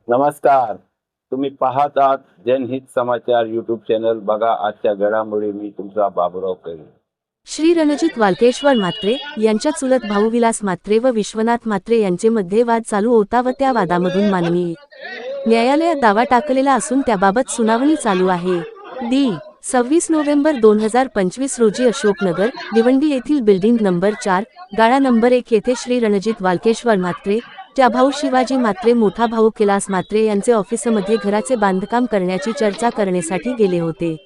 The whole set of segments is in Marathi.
नमस्कार. तुम्ही पाहत आहात जनहित समाचार यूट्यूब चॅनल. बघा आजच्या घडामोडी. मी तुमचा बाबुराव करी. श्री रणजित वाल्केश्वर म्हात्रे यांच्या चुलत भाऊ विलास म्हात्रे व विश्वनाथ म्हात्रे यांचे मध्ये वाद चालू होता व त्या वादामधून माननीय न्यायालयात दावा टाकलेला असून त्याबाबत सुनावणी चालू आहे. 26 नोव्हेंबर 2025 रोजी अशोकनगर, भिवंडी येथील बिल्डिंग नंबर 4, गाळा नंबर 1 येथे श्री रणजित वाल्केश्वर म्हात्रे, त्या भाऊ शिवाजी म्हात्रे, मोठा भाऊ कैलास म्हात्रे यांचे ऑफिसमध्ये घराचे बांधकाम करण्याची चर्चा करण्यासाठी गेले होते.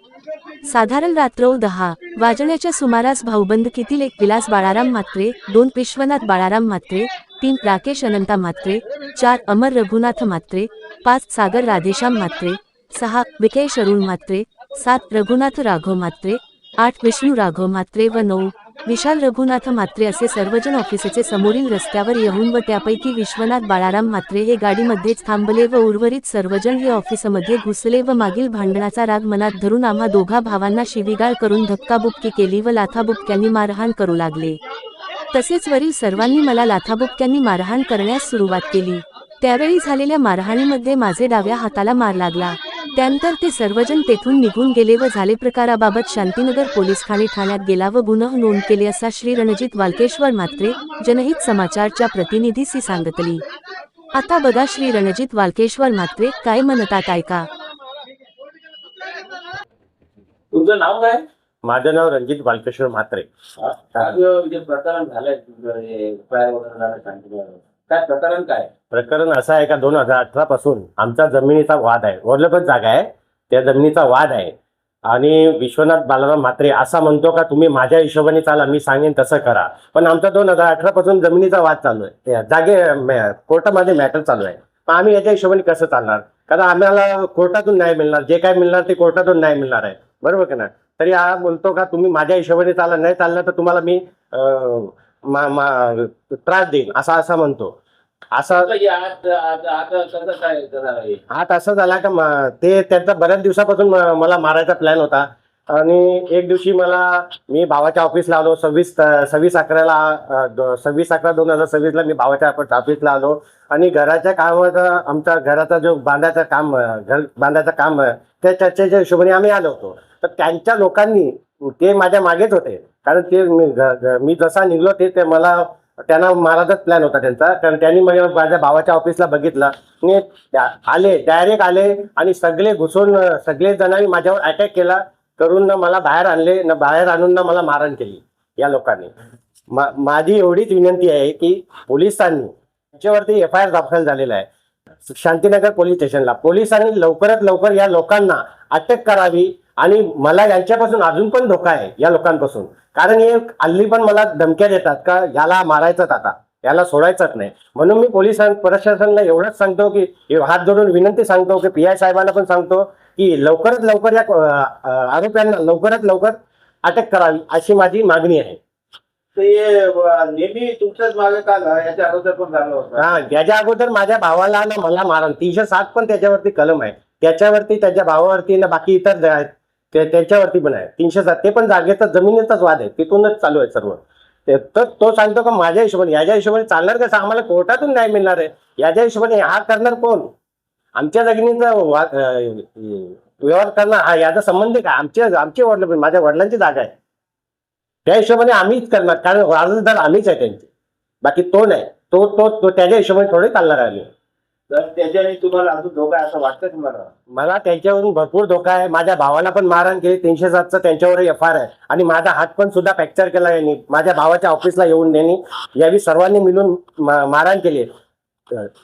साधारण रात्र 10 वाजण्याच्या सुमारास भाऊबंदकीतील 1 विलास बाळाराम म्हात्रे, 2 विश्वनाथ बाळाराम म्हात्रे, 3 राकेश अनंता म्हात्रे, 4 अमर रघुनाथ म्हात्रे, 5 सागर राधेश्याम म्हात्रे, 6 विकेश अरुण म्हात्रे, 7 रघुनाथ राघव म्हात्रे, 8 विष्णू राघव म्हात्रे व 9 विशाल रघुनाथ म्हात्रे असे सर्वजण ऑफिसचे समोरील रस्त्यावर येऊन व त्यापैकी विश्वनाथ बाळाराम म्हात्रे हे गाडीमध्येच थांबले व उर्वरित सर्वजण हे ऑफिसमध्ये घुसले व मागील भांडणाचा राग मनात धरून आम्हा दोघा भावांना शिवीगाळ करून धक्काबुक्की केली व लाथाबुक्क्यांनी मारहाण करू लागले. तसेच वरील सर्वांनी मला लाथाबुक्क्यांनी मारहाण करण्यास सुरुवात केली. त्यावेळी झालेल्या मारहाणीमध्ये माझे डाव्या हाताला मार लागला. त्यानंतर ते सर्वजण तेथून निघून गेले व झाले प्रकाराबाबत शांतीनगर पोलीस ठाण्यात गेला व गुन्हा नोंद केले असा श्री रणजित वाल्केश्वर म्हात्रे जनहित समाचारच्या प्रतिनिधीशी सांगितली. आता बघा श्री रणजित वाल्केश्वर म्हात्रे काय म्हणतात ऐका. तुमचं नाव काय? माझं नाव रणजित वाल्केश्वर म्हात्रे. जे प्रकरण झालंय FIR वगैरे झालं सांगितलं. काय प्रकरण काय? प्रकरण असं आहे का 2018 पासून आमचा जमिनीचा वाद आहे. वरलपत जागा आहे, त्या जमिनीचा वाद आहे आणि विश्वनाथ बाळाराम म्हात्रे असा म्हणतो का तुम्ही माझ्या हिशोबाने चाला, मी सांगेन तसं करा. पण आमचा 2018 पासून जमिनीचा वाद चालू आहे, कोर्टामध्ये मॅटर चालू आहे. मग आम्ही याच्या हिशोबाने कसं चालणार? कारण आम्हाला कोर्टातून न्याय मिळणार, जे काय मिळणार ते कोर्टातून न्याय मिळणार आहे, बरोबर का ना? तरी हा बोलतो का तुम्ही माझ्या हिशोबाने चाला, नाही चाललं तर तुम्हाला मी त्रास देईन, असा म्हणतो. असं हात असं झाला का ते त्यांचा बऱ्याच दिवसापासून मला मारायचा प्लॅन होता. आणि एक दिवशी मी भावाच्या ऑफिसला आलो. 26/11/2026 मी भावाच्या ऑफिसला आलो आणि घराच्या कामाचा आमचा घराचा जो घर बांधायचं काम त्या चर्चेच्या हिशोबाने आम्ही आलो होतो. तर त्यांच्या लोकांनी ते माझ्या मागेच होते, कारण ते मी जसा निघलो ते त्यांना मारायचाच प्लॅन होता त्यांचा. कारण त्यांनी माझ्या भावाच्या ऑफिसला बघितलं आणि डायरेक्ट आले आणि सगळे जणांनी माझ्यावर अटॅक केला करून मला बाहेर आणले. बाहेर आणून मला मारहाण केली या लोकांनी. माझी एवढीच विनंती आहे की पोलिसांनी त्याच्यावरती FIR दाखल झालेला आहे शांतीनगर पोलीस स्टेशनला. पोलिसांनी लवकरात लवकर या लोकांना अटक करावी आणि मला यांच्यापासून अजून पण धोका आहे या लोकांपासून. कारण हे हल्ली पण मला धमक्या देतात का याला मारायचंच, आता याला सोडायचंच नाही. म्हणून मी प्रशासनाला एवढंच सांगतो की हात जोडून विनंती सांगतो की PI साहेबांना पण सांगतो की लवकरात लवकर या आरोप्यांना लवकरात लवकर अटक करावी अशी माझी मागणी आहे. नेहमी तुमच्याच मागे का याच्या अगोदर पण झालं होतं? हा, याच्या अगोदर माझ्या भावाला ना मला मारण 307 पण त्याच्यावरती कलम आहे. त्याच्यावरती त्याच्या भावावरती ना बाकी इतर आहेत त्याच्यावरती पण आहे 307. ते पण जागेचा जमिनीचाच वाद आहे, तिथूनच चालू आहे सर्व. तर तो सांगतो का माझ्या हिशोबाने याच्या हिशोबाने चालणार कसं? आम्हाला कोर्टातून न्याय मिळणार आहे, याच्या हिशोबाने हा करणार कोण? आमच्या जमिनीचा व्यवहार करणार हा याचा संबंध का? आमचे वडील, माझ्या वडिलांची जागा आहे, त्या हिशोबाने आम्हीच करणार. कारण वारसदार आम्हीच आहे त्यांचे, बाकी तो नाही. तो त्याच्या हिशोबाने थोडे चालणार आहे. तर त्याच्याने तुम्हाला अजून धोका असं वाटतं तुम्हाला? मला त्यांच्यावरून भरपूर धोका आहे. माझ्या भावाला पण मारहाण केली, 307चं त्यांच्यावर FIR आहे. आणि माझा हात पण सुद्धा फ्रॅक्चर केला यांनी. माझ्या भावाच्या ऑफिसला येऊन त्यांनी यावी सर्वांनी मिळून मारहाण केली.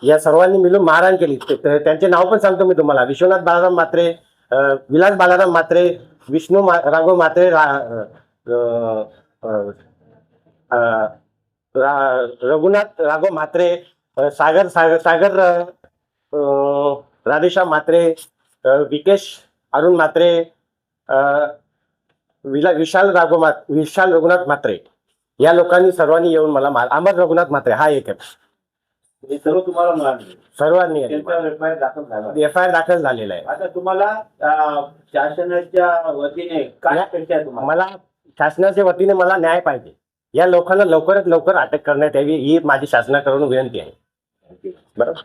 या सर्वांनी मिळून मारहाण केली. त्यांचे नाव पण सांगतो मी तुम्हाला: विश्वनाथ बाळाराम म्हात्रे, विलास बाळाराम म्हात्रे, विष्णू राघव म्हात्रे, रघुनाथ राघव म्हात्रे, सागर राधेश्याम म्हात्रे, विकेश अरुण म्हात्रे, विशाल रघुनाथ म्हात्रे, या लोकांनी सर्वांनी येऊन मला अमर रघुनाथ म्हात्रे हा एक आहे. हे सर्व तुम्हाला मिळाले? सर्वांनी FIR दाखल झाला? FIR दाखल झालेला आहे. आता तुम्हाला शासनाच्या वतीने काय अपेक्षा आहे तुम्हाला? मला शासनाच्या वतीने मला न्याय पाहिजे. या लोकांना लवकरात लवकर अटक करण्यात यावी ही माझी शासनाकडून विनंती आहे. बरोबर.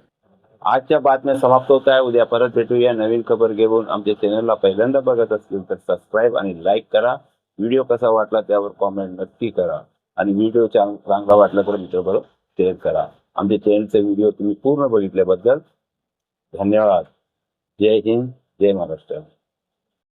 आजच्या बातम्या समाप्त होत आहे. उद्या परत भेटूया नवीन खबर घेऊन. आमच्या चॅनलला पहिल्यांदा बघत असतील तर सबस्क्राईब आणि लाईक करा. व्हिडिओ कसा वाटला त्यावर कॉमेंट नक्की करा आणि व्हिडिओ चांगला वाटला तर मित्रांबरोबर शेअर करा. आमच्या चॅनलचे व्हिडिओ तुम्ही पूर्ण बघितल्याबद्दल धन्यवाद. जय हिंद, जय महाराष्ट्र.